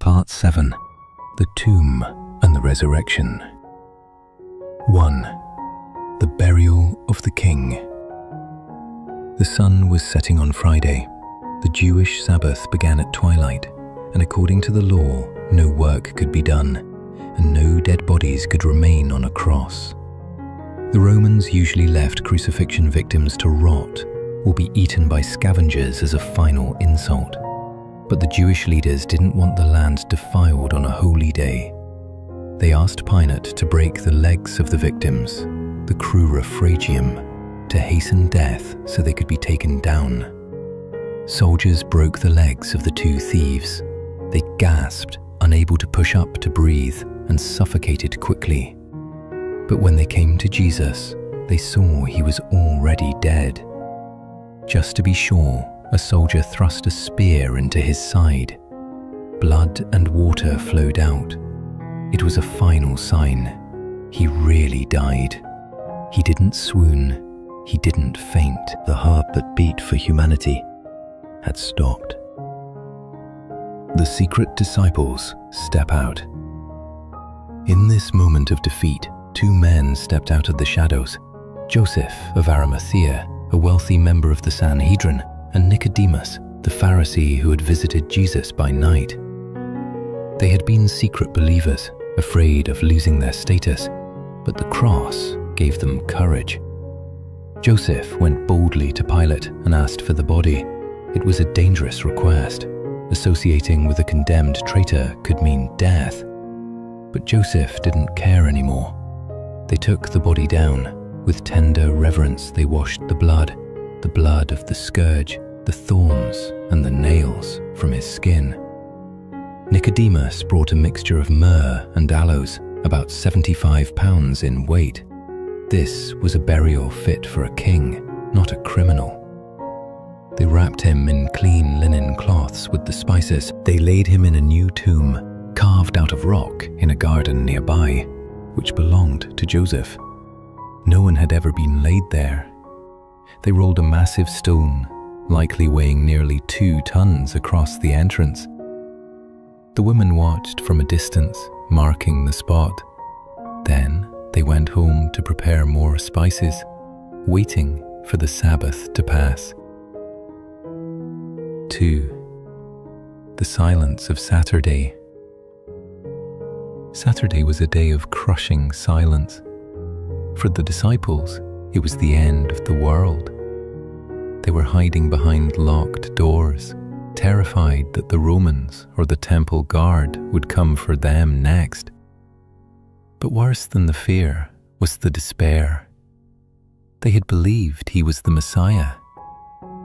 Part 7. The Tomb and the Resurrection. 1. The Burial of the King. The sun was setting on Friday. The Jewish Sabbath began at twilight, and according to the law, no work could be done, and no dead bodies could remain on a cross. The Romans usually left crucifixion victims to rot or be eaten by scavengers as a final insult. But the Jewish leaders didn't want the land defiled on a holy day. They asked Pilate to break the legs of the victims, the crura fragium, to hasten death so they could be taken down. Soldiers broke the legs of the two thieves. They gasped, unable to push up to breathe, and suffocated quickly. But when they came to Jesus, they saw he was already dead. Just to be sure, a soldier thrust a spear into his side. Blood and water flowed out. It was a final sign. He really died. He didn't swoon. He didn't faint. The heart that beat for humanity had stopped. The secret disciples step out. In this moment of defeat, two men stepped out of the shadows. Joseph of Arimathea, a wealthy member of the Sanhedrin, and Nicodemus, the Pharisee who had visited Jesus by night. They had been secret believers, afraid of losing their status, but the cross gave them courage. Joseph went boldly to Pilate and asked for the body. It was a dangerous request. Associating with a condemned traitor could mean death. But Joseph didn't care anymore. They took the body down. With tender reverence they washed the blood of the scourge, the thorns and the nails from his skin. Nicodemus brought a mixture of myrrh and aloes, about 75 pounds in weight. This was a burial fit for a king, not a criminal. They wrapped him in clean linen cloths with the spices. They laid him in a new tomb, carved out of rock in a garden nearby, which belonged to Joseph. No one had ever been laid there. They rolled a massive stone, likely weighing nearly 2 tons, across the entrance. The women watched from a distance, marking the spot. Then they went home to prepare more spices, waiting for the Sabbath to pass. 2. The silence of Saturday. Saturday was a day of crushing silence. For the disciples, it was the end of the world. They were hiding behind locked doors, terrified that the Romans or the temple guard would come for them next. But worse than the fear was the despair. They had believed he was the Messiah.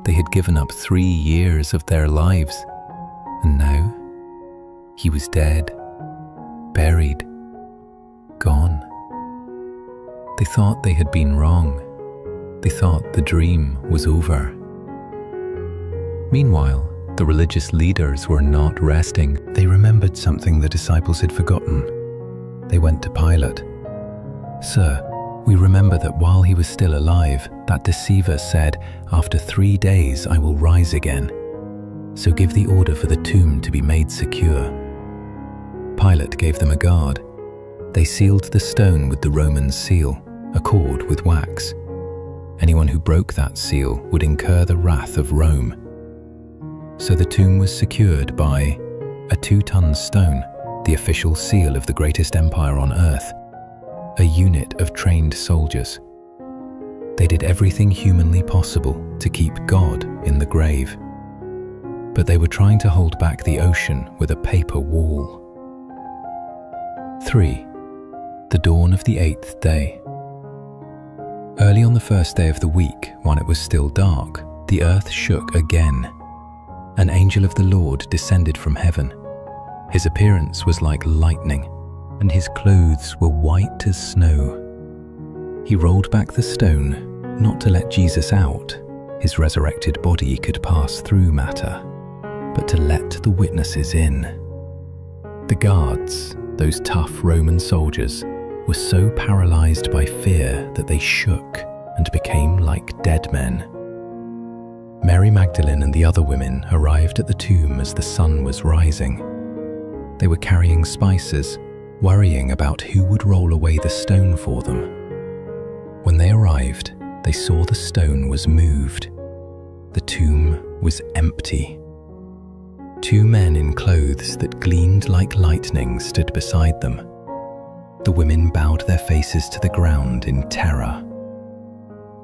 They had given up 3 years of their lives, and now he was dead, buried, gone. They thought they had been wrong. They thought the dream was over. Meanwhile, the religious leaders were not resting. They remembered something the disciples had forgotten. They went to Pilate. "Sir, we remember that while he was still alive, that deceiver said, 'After 3 days I will rise again.' So give the order for the tomb to be made secure." Pilate gave them a guard. They sealed the stone with the Roman seal, a cord with wax. Anyone who broke that seal would incur the wrath of Rome. So the tomb was secured by a 2-ton stone, the official seal of the greatest empire on earth, a unit of trained soldiers. They did everything humanly possible to keep God in the grave. But they were trying to hold back the ocean with a paper wall. 3. The dawn of the 8th day. Early on the first day of the week, while it was still dark, the earth shook again. An angel of the Lord descended from heaven. His appearance was like lightning, and his clothes were white as snow. He rolled back the stone, not to let Jesus out. His resurrected body could pass through matter, but to let the witnesses in. The guards, those tough Roman soldiers, were so paralyzed by fear that they shook and became like dead men. Mary Magdalene and the other women arrived at the tomb as the sun was rising. They were carrying spices, worrying about who would roll away the stone for them. When they arrived, they saw the stone was moved. The tomb was empty. 2 men in clothes that gleamed like lightning stood beside them. The women bowed their faces to the ground in terror.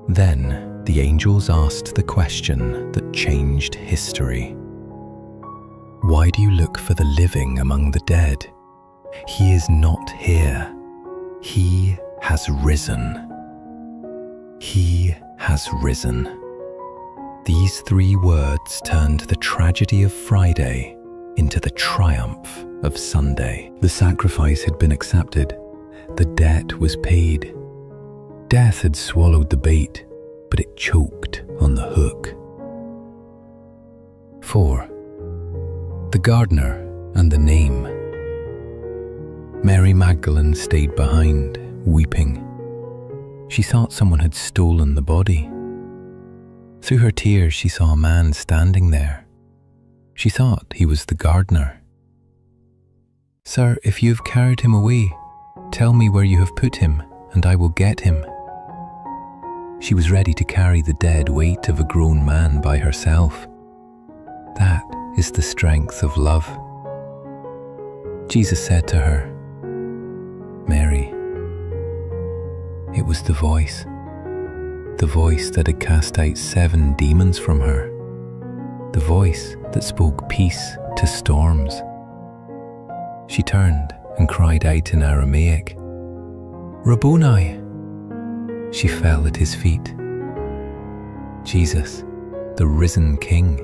Then the angels asked the question that changed history. Why do you look for the living among the dead? He is not here. He has risen. He has risen. These 3 words turned the tragedy of Friday into the triumph of Sunday. The sacrifice had been accepted. The debt was paid. Death had swallowed the bait, but it choked on the hook. 4. The gardener and the name. Mary Magdalene stayed behind, weeping. She thought someone had stolen the body. Through her tears, she saw a man standing there. She thought he was the gardener. "Sir, if you have carried him away, tell me where you have put him, and I will get him." She was ready to carry the dead weight of a grown man by herself. That is the strength of love. Jesus said to her, "Mary." It was the voice that had cast out 7 demons from her, the voice that spoke peace to storms. She turned and cried out in Aramaic, "Rabboni!" She fell at his feet. Jesus, the risen King,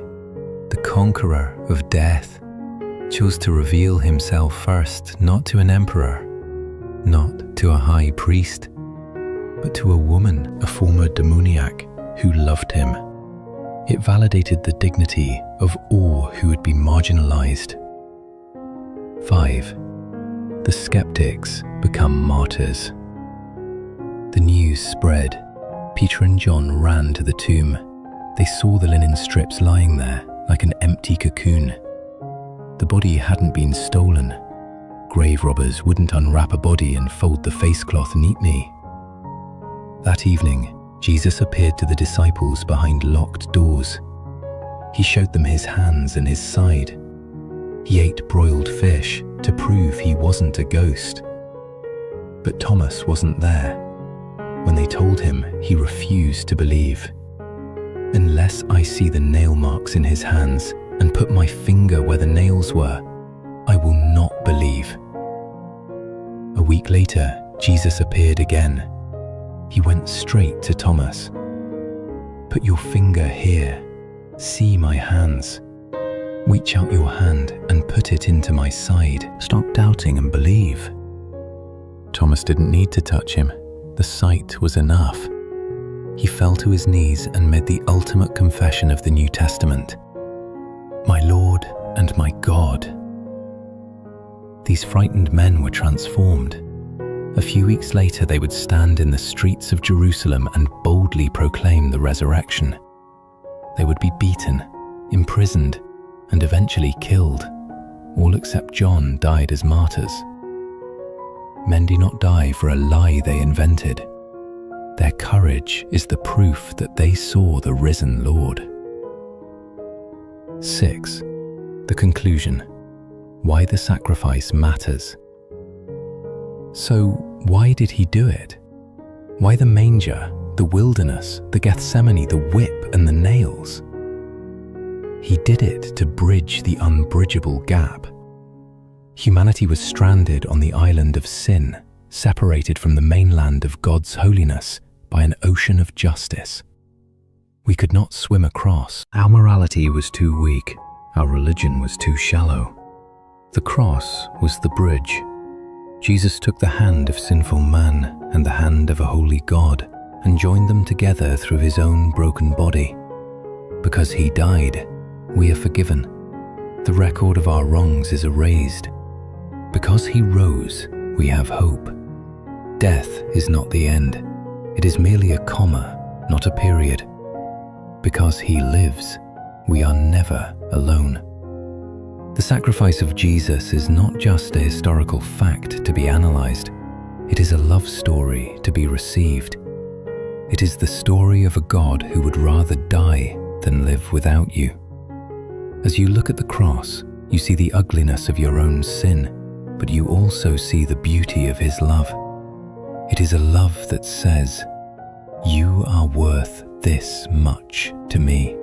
the conqueror of death, chose to reveal himself first, not to an emperor, not to a high priest, but to a woman, a former demoniac, who loved him. It validated the dignity of all who would be marginalized. 5. The skeptics become martyrs. The news spread. Peter and John ran to the tomb. They saw the linen strips lying there like an empty cocoon. The body hadn't been stolen. Grave robbers wouldn't unwrap a body and fold the face cloth neatly. That evening, Jesus appeared to the disciples behind locked doors. He showed them his hands and his side. He ate broiled fish to prove he wasn't a ghost. But Thomas wasn't there. When they told him, he refused to believe. "Unless I see the nail marks in his hands and put my finger where the nails were, I will not believe." A week later, Jesus appeared again. He went straight to Thomas. "Put your finger here. See my hands. Reach out your hand and put it into my side. Stop doubting and believe." Thomas didn't need to touch him. The sight was enough. He fell to his knees and made the ultimate confession of the New Testament. "My Lord and my God." These frightened men were transformed. A few weeks later, they would stand in the streets of Jerusalem and boldly proclaim the resurrection. They would be beaten, imprisoned, and eventually killed. All except John died as martyrs. Men do not die for a lie they invented. Their courage is the proof that they saw the risen Lord. 6. The conclusion. Why the sacrifice matters. So, why did he do it? Why the manger, the wilderness, the Gethsemane, the whip, and the nails? He did it to bridge the unbridgeable gap. Humanity was stranded on the island of sin, separated from the mainland of God's holiness by an ocean of justice. We could not swim across. Our morality was too weak. Our religion was too shallow. The cross was the bridge. Jesus took the hand of sinful man and the hand of a holy God and joined them together through his own broken body. Because he died, we are forgiven. The record of our wrongs is erased. Because he rose, we have hope. Death is not the end. It is merely a comma, not a period. Because he lives, we are never alone. The sacrifice of Jesus is not just a historical fact to be analyzed. It is a love story to be received. It is the story of a God who would rather die than live without you. As you look at the cross, you see the ugliness of your own sin, but you also see the beauty of his love. It is a love that says, "You are worth this much to me."